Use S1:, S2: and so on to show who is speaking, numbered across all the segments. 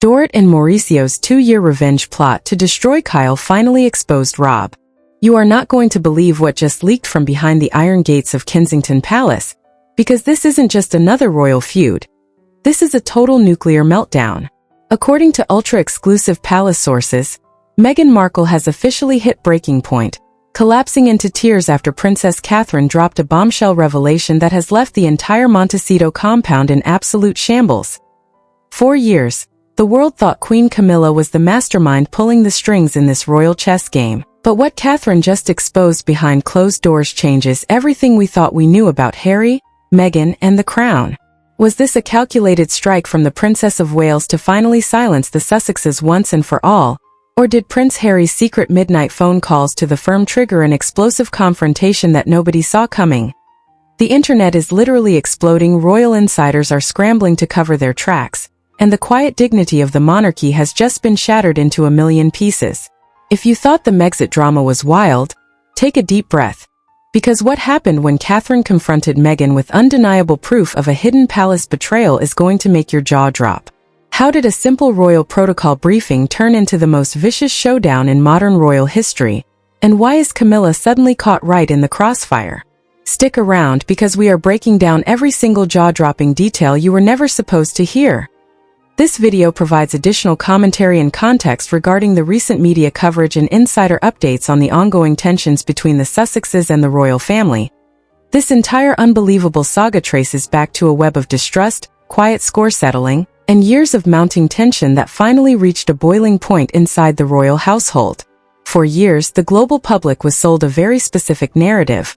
S1: Dorit and Mauricio's 2-year revenge plot to destroy Kyle finally exposed Rob. You are not going to believe what just leaked from behind the iron gates of Kensington Palace, because this isn't just another royal feud. This is a total nuclear meltdown. According to ultra-exclusive palace sources, Meghan Markle has officially hit breaking point, collapsing into tears after Princess Catherine dropped a bombshell revelation that has left the entire Montecito compound in absolute shambles. For years, the world thought Queen Camilla was the mastermind pulling the strings in this royal chess game. But what Catherine just exposed behind closed doors changes everything we thought we knew about Harry, Meghan, and the crown. Was this a calculated strike from the Princess of Wales to finally silence the Sussexes once and for all? Or did Prince Harry's secret midnight phone calls to the firm trigger an explosive confrontation that nobody saw coming? The internet is literally exploding. Royal insiders are scrambling to cover their tracks, and the quiet dignity of the monarchy has just been shattered into a million pieces. If you thought the Megxit drama was wild, take a deep breath. Because what happened when Catherine confronted Meghan with undeniable proof of a hidden palace betrayal is going to make your jaw drop. How did a simple royal protocol briefing turn into the most vicious showdown in modern royal history? And why is Camilla suddenly caught right in the crossfire? Stick around because we are breaking down every single jaw-dropping detail you were never supposed to hear. This video provides additional commentary and context regarding the recent media coverage and insider updates on the ongoing tensions between the Sussexes and the royal family. This entire unbelievable saga traces back to a web of distrust, quiet score settling, and years of mounting tension that finally reached a boiling point inside the royal household. For years, the global public was sold a very specific narrative.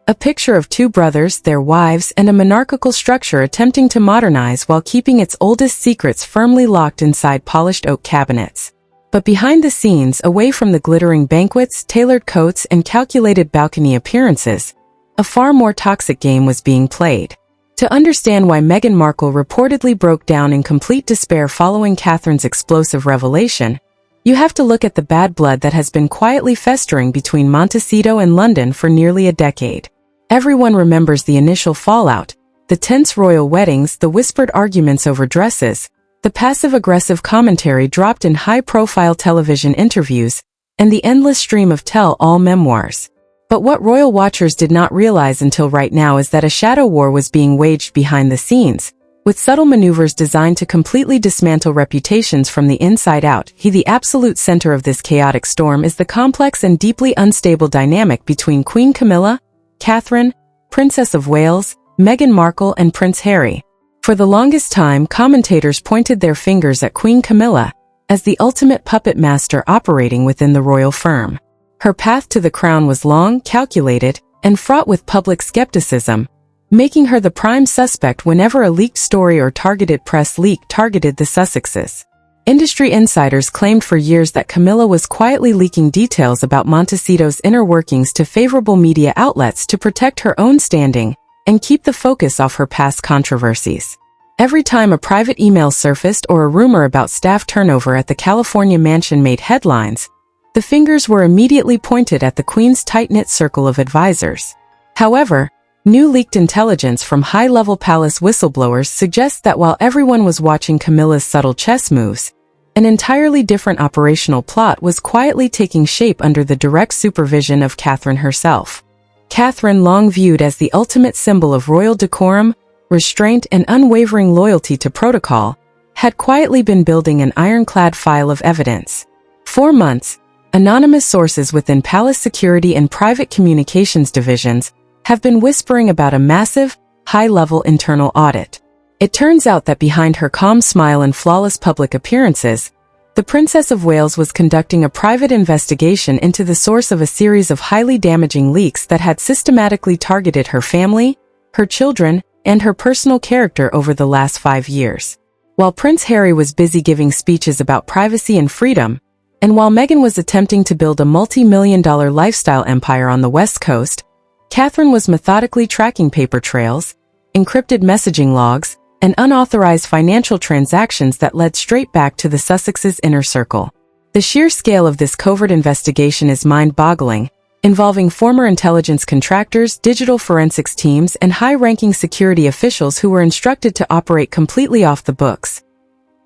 S1: A picture of two brothers, their wives, and a monarchical structure attempting to modernize while keeping its oldest secrets firmly locked inside polished oak cabinets. But behind the scenes, away from the glittering banquets, tailored coats, and calculated balcony appearances, a far more toxic game was being played. To understand why Meghan Markle reportedly broke down in complete despair following Catherine's explosive revelation, you have to look at the bad blood that has been quietly festering between Montecito and London for nearly a decade. Everyone remembers the initial fallout, the tense royal weddings, the whispered arguments over dresses, the passive-aggressive commentary dropped in high-profile television interviews, and the endless stream of tell-all memoirs. But what royal watchers did not realize until right now is that a shadow war was being waged behind the scenes, with subtle maneuvers designed to completely dismantle reputations from the inside out. The absolute center of this chaotic storm is the complex and deeply unstable dynamic between Queen Camilla, Catherine, Princess of Wales, Meghan Markle, and Prince Harry. For the longest time, commentators pointed their fingers at Queen Camilla as the ultimate puppet master operating within the royal firm. Her path to the crown was long, calculated, and fraught with public skepticism, making her the prime suspect whenever a leaked story or targeted press leak targeted the Sussexes. Industry insiders claimed for years that Camilla was quietly leaking details about Montecito's inner workings to favorable media outlets to protect her own standing and keep the focus off her past controversies. Every time a private email surfaced or a rumor about staff turnover at the California mansion made headlines, the fingers were immediately pointed at the Queen's tight-knit circle of advisors. However, new leaked intelligence from high-level palace whistleblowers suggests that while everyone was watching Camilla's subtle chess moves, an entirely different operational plot was quietly taking shape under the direct supervision of Catherine herself. Catherine, long viewed as the ultimate symbol of royal decorum, restraint, and unwavering loyalty to protocol, had quietly been building an ironclad file of evidence. For months, anonymous sources within palace security and private communications divisions have been whispering about a massive, high-level internal audit. It turns out that behind her calm smile and flawless public appearances, the Princess of Wales was conducting a private investigation into the source of a series of highly damaging leaks that had systematically targeted her family, her children, and her personal character over the last 5 years. While Prince Harry was busy giving speeches about privacy and freedom, and while Meghan was attempting to build a multi-million-dollar lifestyle empire on the West Coast, Catherine was methodically tracking paper trails, encrypted messaging logs, and unauthorized financial transactions that led straight back to the Sussexes' inner circle. The sheer scale of this covert investigation is mind-boggling, involving former intelligence contractors, digital forensics teams, and high-ranking security officials who were instructed to operate completely off the books.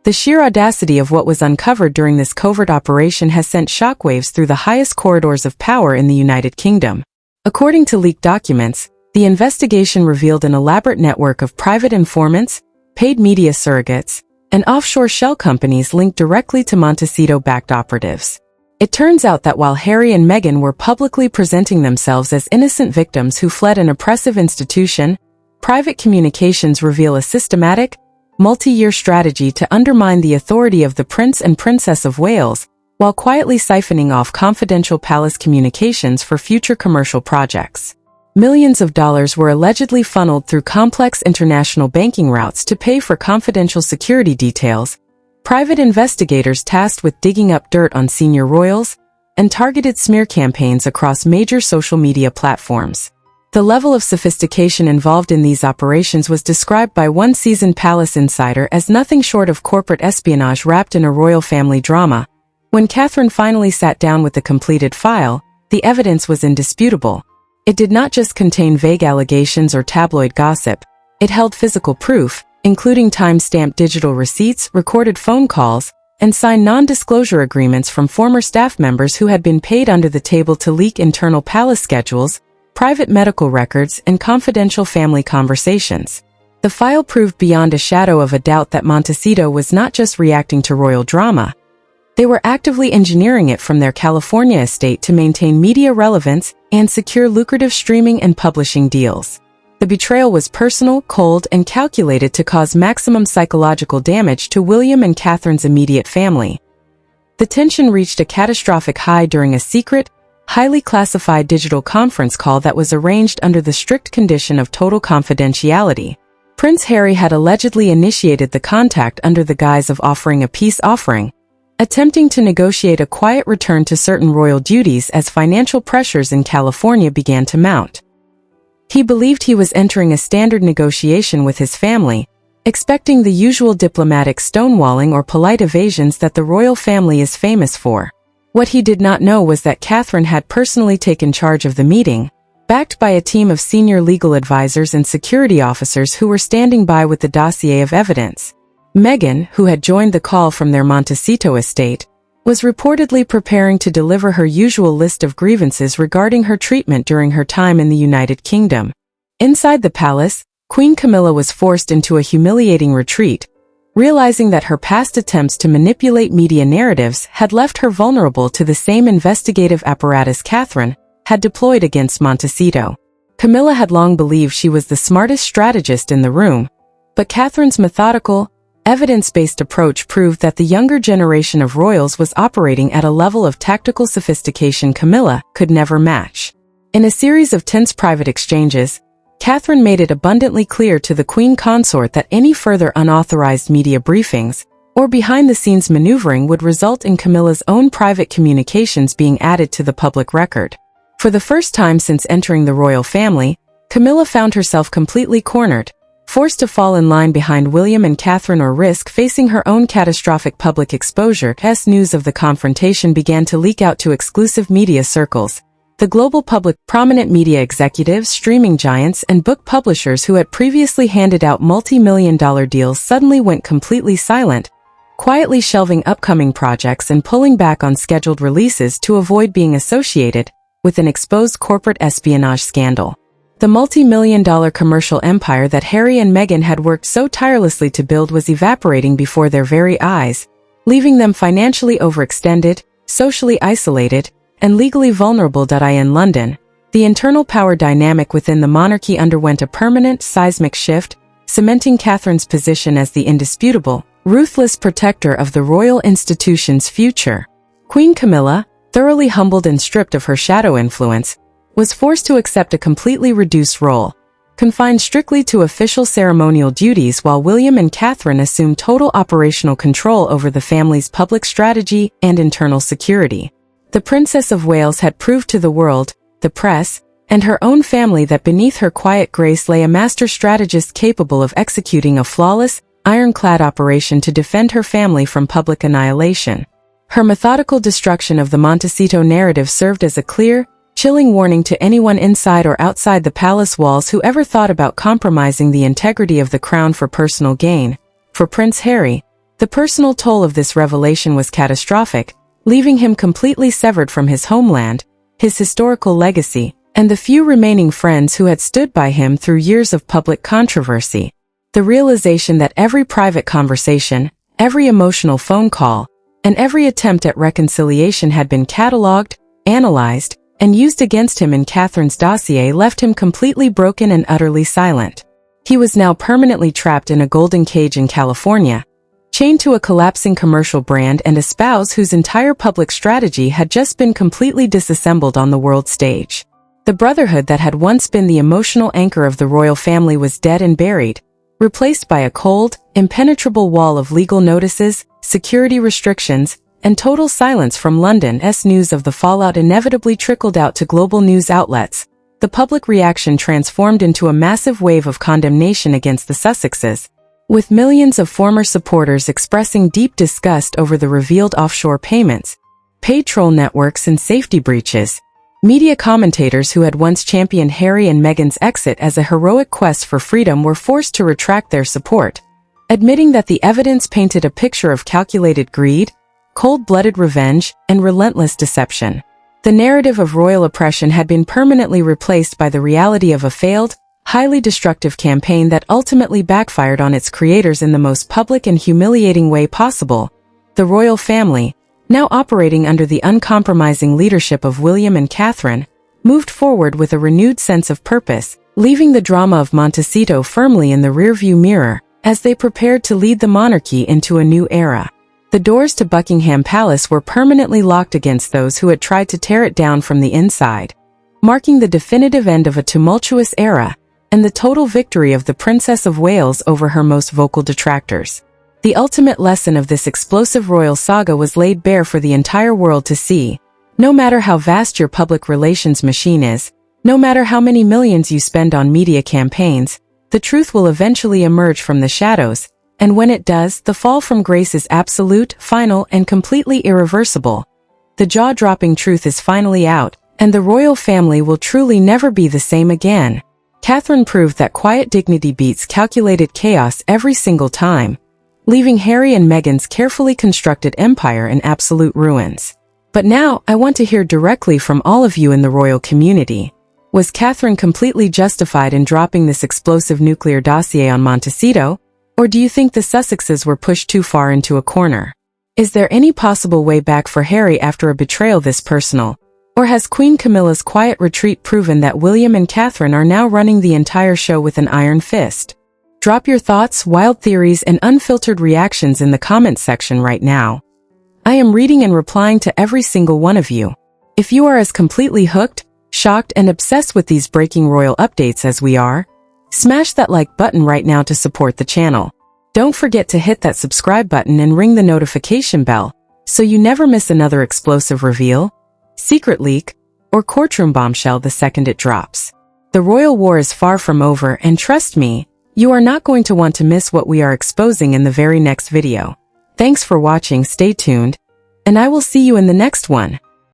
S1: The sheer audacity of what was uncovered during this covert operation has sent shockwaves through the highest corridors of power in the United Kingdom. According to leaked documents, the investigation revealed an elaborate network of private informants, paid media surrogates, and offshore shell companies linked directly to Montecito-backed operatives. It turns out that while Harry and Meghan were publicly presenting themselves as innocent victims who fled an oppressive institution, private communications reveal a systematic, multi-year strategy to undermine the authority of the Prince and Princess of Wales, while quietly siphoning off confidential palace communications for future commercial projects. Millions of dollars were allegedly funneled through complex international banking routes to pay for confidential security details, private investigators tasked with digging up dirt on senior royals, and targeted smear campaigns across major social media platforms. The level of sophistication involved in these operations was described by one seasoned palace insider as nothing short of corporate espionage wrapped in a royal family drama. When Catherine finally sat down with the completed file, the evidence was indisputable. It did not just contain vague allegations or tabloid gossip. It held physical proof, including time-stamped digital receipts, recorded phone calls, and signed non-disclosure agreements from former staff members who had been paid under the table to leak internal palace schedules, private medical records, and confidential family conversations. The file proved beyond a shadow of a doubt that Montecito was not just reacting to royal drama. They were actively engineering it from their California estate to maintain media relevance and secure lucrative streaming and publishing deals. The betrayal was personal, cold, and calculated to cause maximum psychological damage to William and Catherine's immediate family. The tension reached a catastrophic high during a secret, highly classified digital conference call that was arranged under the strict condition of total confidentiality. Prince Harry had allegedly initiated the contact under the guise of offering a peace offering, attempting to negotiate a quiet return to certain royal duties as financial pressures in California began to mount. He believed he was entering a standard negotiation with his family, expecting the usual diplomatic stonewalling or polite evasions that the royal family is famous for. What he did not know was that Catherine had personally taken charge of the meeting, backed by a team of senior legal advisors and security officers who were standing by with the dossier of evidence. Meghan, who had joined the call from their Montecito estate, was reportedly preparing to deliver her usual list of grievances regarding her treatment during her time in the United Kingdom. Inside the palace, Queen Camilla was forced into a humiliating retreat, realizing that her past attempts to manipulate media narratives had left her vulnerable to the same investigative apparatus Catherine had deployed against Montecito. Camilla had long believed she was the smartest strategist in the room, but Catherine's methodical, evidence-based approach proved that the younger generation of royals was operating at a level of tactical sophistication Camilla could never match. In a series of tense private exchanges, Catherine made it abundantly clear to the Queen Consort that any further unauthorized media briefings or behind-the-scenes maneuvering would result in Camilla's own private communications being added to the public record. For the first time since entering the royal family, Camilla found herself completely cornered, forced to fall in line behind William and Catherine or risk facing her own catastrophic public exposure. As news of the confrontation began to leak out to exclusive media circles, the global public, prominent media executives, streaming giants, and book publishers who had previously handed out multi-million-dollar deals suddenly went completely silent, quietly shelving upcoming projects and pulling back on scheduled releases to avoid being associated with an exposed corporate espionage scandal. The multi-million-dollar commercial empire that Harry and Meghan had worked so tirelessly to build was evaporating before their very eyes, leaving them financially overextended, socially isolated, and legally vulnerable. In London, the internal power dynamic within the monarchy underwent a permanent, seismic shift, cementing Catherine's position as the indisputable, ruthless protector of the royal institution's future. Queen Camilla, thoroughly humbled and stripped of her shadow influence, was forced to accept a completely reduced role, confined strictly to official ceremonial duties, while William and Catherine assumed total operational control over the family's public strategy and internal security. The Princess of Wales had proved to the world, the press, and her own family that beneath her quiet grace lay a master strategist capable of executing a flawless, ironclad operation to defend her family from public annihilation. Her methodical destruction of the Montecito narrative served as a clear, chilling warning to anyone inside or outside the palace walls who ever thought about compromising the integrity of the crown for personal gain. For Prince Harry, The personal toll of this revelation was catastrophic, leaving him completely severed from his homeland, his historical legacy, and the few remaining friends who had stood by him through years of public controversy. The realization that every private conversation, every emotional phone call, and every attempt at reconciliation had been catalogued, analyzed, and used against him in Catherine's dossier left him completely broken and utterly silent. He was now permanently trapped in a golden cage in California, chained to a collapsing commercial brand and a spouse whose entire public strategy had just been completely disassembled on the world stage. The brotherhood that had once been the emotional anchor of the royal family was dead and buried, replaced by a cold, impenetrable wall of legal notices, security restrictions, and total silence from London's news of the fallout inevitably trickled out to global news outlets. The public reaction transformed into a massive wave of condemnation against the Sussexes, with millions of former supporters expressing deep disgust over the revealed offshore payments, paid troll networks and safety breaches. Media commentators who had once championed Harry and Meghan's exit as a heroic quest for freedom were forced to retract their support, admitting that the evidence painted a picture of calculated greed, cold-blooded revenge, and relentless deception. The narrative of royal oppression had been permanently replaced by the reality of a failed, highly destructive campaign that ultimately backfired on its creators in the most public and humiliating way possible. The royal family, now operating under the uncompromising leadership of William and Catherine, moved forward with a renewed sense of purpose, leaving the drama of Montecito firmly in the rearview mirror as they prepared to lead the monarchy into a new era. The doors to Buckingham Palace were permanently locked against those who had tried to tear it down from the inside, marking the definitive end of a tumultuous era and the total victory of the Princess of Wales over her most vocal detractors. The ultimate lesson of this explosive royal saga was laid bare for the entire world to see. No matter how vast your public relations machine is, no matter how many millions you spend on media campaigns, the truth will eventually emerge from the shadows, and when it does, the fall from grace is absolute, final, and completely irreversible. The jaw-dropping truth is finally out, and the royal family will truly never be the same again. Catherine proved that quiet dignity beats calculated chaos every single time, leaving Harry and Meghan's carefully constructed empire in absolute ruins. But now, I want to hear directly from all of you in the royal community. Was Catherine completely justified in dropping this explosive nuclear dossier on Montecito, or do you think the Sussexes were pushed too far into a corner? Is there any possible way back for Harry after a betrayal this personal? Or has Queen Camilla's quiet retreat proven that William and Catherine are now running the entire show with an iron fist? Drop your thoughts, wild theories, and unfiltered reactions in the comments section right now. I am reading and replying to every single one of you. If you are as completely hooked, shocked, and obsessed with these breaking royal updates as we are, smash that like button right now to support the channel. Don't forget to hit that subscribe button and ring the notification bell so you never miss another explosive reveal, secret leak, or courtroom bombshell the second it drops. The royal war is far from over, and trust me, you are not going to want to miss what we are exposing in the very next video. Thanks for watching, stay tuned, and I will see you in the next one.